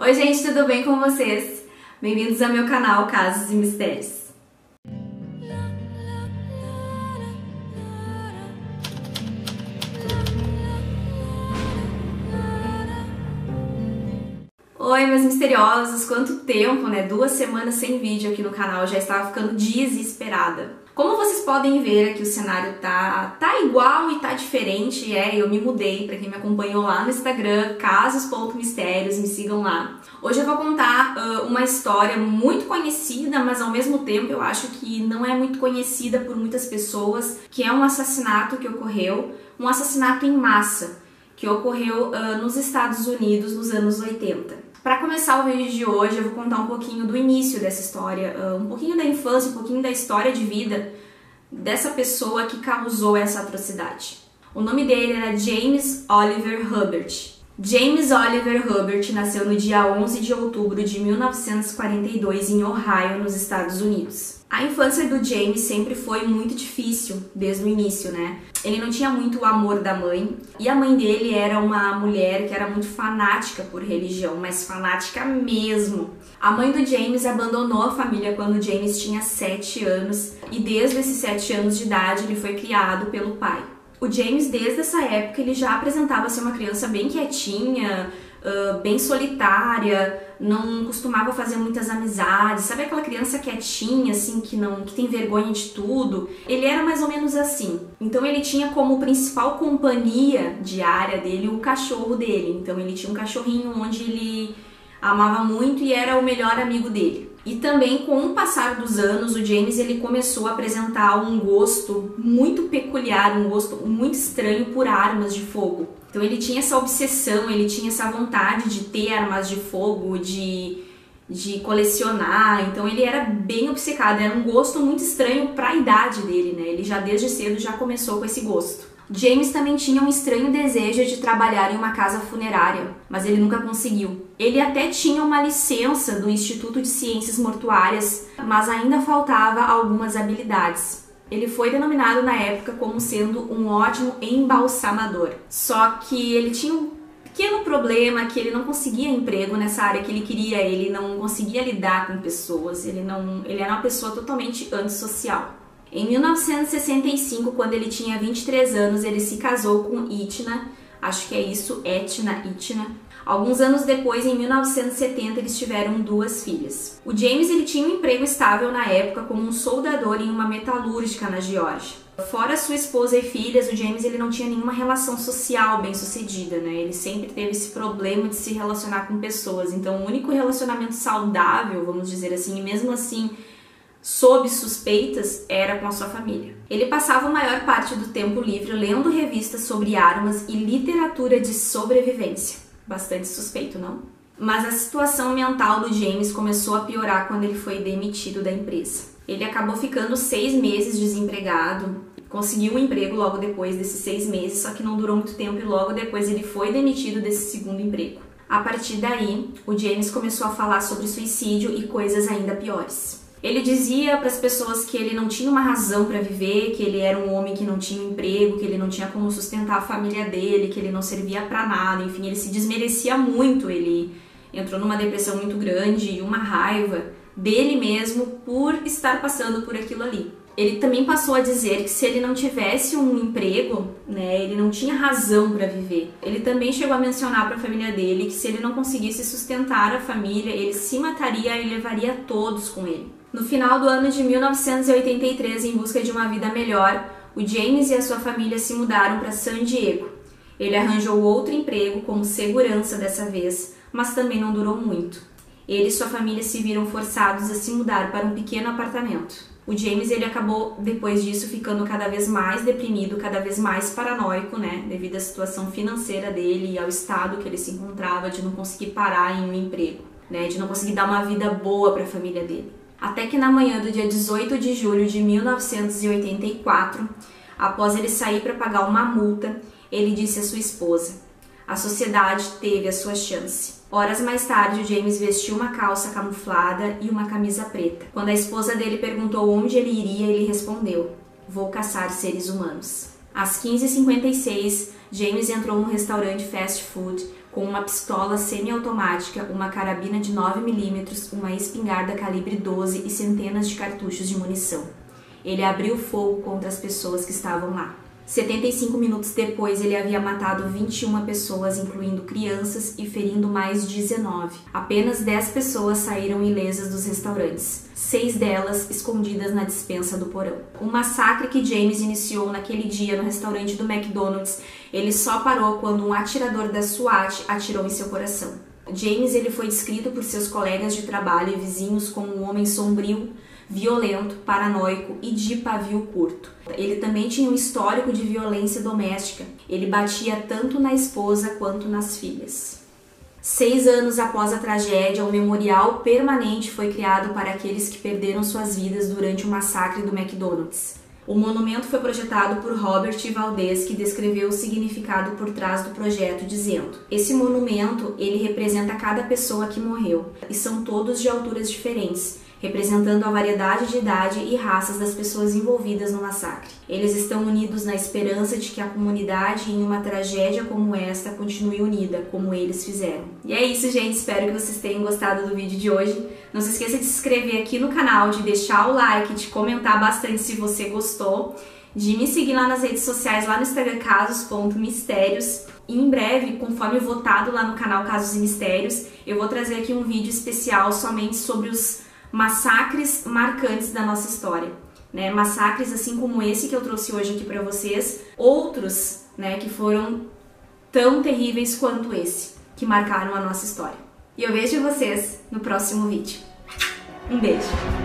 Oi gente, tudo bem com vocês? Bem-vindos ao meu canal Casos e Mistérios. Oi meus misteriosos, quanto tempo, né? 2 semanas sem vídeo aqui no canal, já estava ficando desesperada. Como vocês podem ver aqui, o cenário tá igual e tá diferente, eu me mudei. Pra quem me acompanhou lá no Instagram, casos.mistérios, me sigam lá. Hoje eu vou contar uma história muito conhecida, mas ao mesmo tempo eu acho que não é muito conhecida por muitas pessoas, que é um assassinato que ocorreu, um assassinato em massa, que ocorreu nos Estados Unidos nos anos 80. Para começar o vídeo de hoje, eu vou contar um pouquinho do início dessa história, um pouquinho da infância, um pouquinho da história de vida dessa pessoa que causou essa atrocidade. O nome dele era James Oliver Hubbard. James Oliver Hubbard nasceu no dia 11 de outubro de 1942 em Ohio, nos Estados Unidos. A infância do James sempre foi muito difícil, desde o início, né? Ele não tinha muito o amor da mãe, e a mãe dele era uma mulher que era muito fanática por religião, mas fanática mesmo. A mãe do James abandonou a família quando o James tinha 7 anos, e desde esses 7 anos de idade ele foi criado pelo pai. O James, desde essa época, ele já apresentava ser uma criança bem quietinha, bem solitária, não costumava fazer muitas amizades, sabe aquela criança quietinha, assim, que tem vergonha de tudo? Ele era mais ou menos assim. Então ele tinha como principal companhia diária dele o cachorro dele. Então ele tinha um cachorrinho onde ele amava muito e era o melhor amigo dele. E também, com o passar dos anos, o James ele começou a apresentar um gosto muito peculiar, um gosto muito estranho por armas de fogo. Então ele tinha essa obsessão, ele tinha essa vontade de ter armas de fogo, de colecionar. Então ele era bem obcecado, era um gosto muito estranho para a idade dele, né? Ele já desde cedo já começou com esse gosto. James também tinha um estranho desejo de trabalhar em uma casa funerária, mas ele nunca conseguiu. Ele até tinha uma licença do Instituto de Ciências Mortuárias, mas ainda faltava algumas habilidades. Ele foi denominado na época como sendo um ótimo embalsamador. Só que ele tinha um pequeno problema, que ele não conseguia emprego nessa área que ele queria, ele não conseguia lidar com pessoas, ele era uma pessoa totalmente antissocial. Em 1965, quando ele tinha 23 anos, ele se casou com Itna, acho que é isso, Itna. Alguns anos depois, em 1970, eles tiveram 2 filhas. O James ele tinha um emprego estável na época como um soldador em uma metalúrgica na Geórgia. Fora sua esposa e filhas, o James ele não tinha nenhuma relação social bem sucedida, né? Ele sempre teve esse problema de se relacionar com pessoas. Então, o único relacionamento saudável, vamos dizer assim, e mesmo assim sob suspeitas, era com a sua família. Ele passava a maior parte do tempo livre lendo revistas sobre armas e literatura de sobrevivência. Bastante suspeito, não? Mas a situação mental do James começou a piorar quando ele foi demitido da empresa. Ele acabou ficando 6 meses desempregado, conseguiu um emprego logo depois desses 6 meses, só que não durou muito tempo e logo depois ele foi demitido desse segundo emprego. A partir daí, o James começou a falar sobre suicídio e coisas ainda piores. Ele dizia para as pessoas que ele não tinha uma razão para viver, que ele era um homem que não tinha um emprego, que ele não tinha como sustentar a família dele, que ele não servia para nada, enfim, ele se desmerecia muito, ele entrou numa depressão muito grande e uma raiva dele mesmo por estar passando por aquilo ali. Ele também passou a dizer que se ele não tivesse um emprego, né, ele não tinha razão para viver. Ele também chegou a mencionar para a família dele que se ele não conseguisse sustentar a família, ele se mataria e levaria todos com ele. No final do ano de 1983, em busca de uma vida melhor, o James e a sua família se mudaram para San Diego. Ele arranjou outro emprego como segurança dessa vez, mas também não durou muito. Ele e sua família se viram forçados a se mudar para um pequeno apartamento. O James ele acabou, depois disso, ficando cada vez mais deprimido, cada vez mais paranoico, né, devido à situação financeira dele e ao estado que ele se encontrava de não conseguir parar em um emprego, né, de não conseguir dar uma vida boa para a família dele. Até que na manhã do dia 18 de julho de 1984, após ele sair para pagar uma multa, ele disse à sua esposa: "A sociedade teve a sua chance." Horas mais tarde, o James vestiu uma calça camuflada e uma camisa preta. Quando a esposa dele perguntou onde ele iria, ele respondeu: "Vou caçar seres humanos." Às 15h56, James entrou num restaurante fast food com uma pistola semiautomática, uma carabina de 9mm, uma espingarda calibre 12 e centenas de cartuchos de munição. Ele abriu fogo contra as pessoas que estavam lá. 75 minutos depois, ele havia matado 21 pessoas, incluindo crianças, e ferindo mais 19. Apenas 10 pessoas saíram ilesas dos restaurantes, 6 delas escondidas na despensa do porão. O massacre que James iniciou naquele dia no restaurante do McDonald's, ele só parou quando um atirador da SWAT atirou em seu coração. James ele foi descrito por seus colegas de trabalho e vizinhos como um homem sombrio, violento, paranoico e de pavio curto. Ele também tinha um histórico de violência doméstica. Ele batia tanto na esposa quanto nas filhas. 6 anos após a tragédia, um memorial permanente foi criado para aqueles que perderam suas vidas durante o massacre do McDonald's. O monumento foi projetado por Robert Valdez, que descreveu o significado por trás do projeto, dizendo: esse monumento, ele representa cada pessoa que morreu, e são todos de alturas diferentes, representando a variedade de idade e raças das pessoas envolvidas no massacre. Eles estão unidos na esperança de que a comunidade, em uma tragédia como esta, continue unida, como eles fizeram. E é isso, gente. Espero que vocês tenham gostado do vídeo de hoje. Não se esqueça de se inscrever aqui no canal, de deixar o like, de comentar bastante se você gostou, de me seguir lá nas redes sociais, lá no Instagram, casos.mistérios. E em breve, conforme votado lá no canal Casos e Mistérios, eu vou trazer aqui um vídeo especial somente sobre os massacres marcantes da nossa história, né? Massacres assim como esse que eu trouxe hoje aqui para vocês, outros, né, que foram tão terríveis quanto esse, que marcaram a nossa história. E eu vejo vocês no próximo vídeo. Um beijo!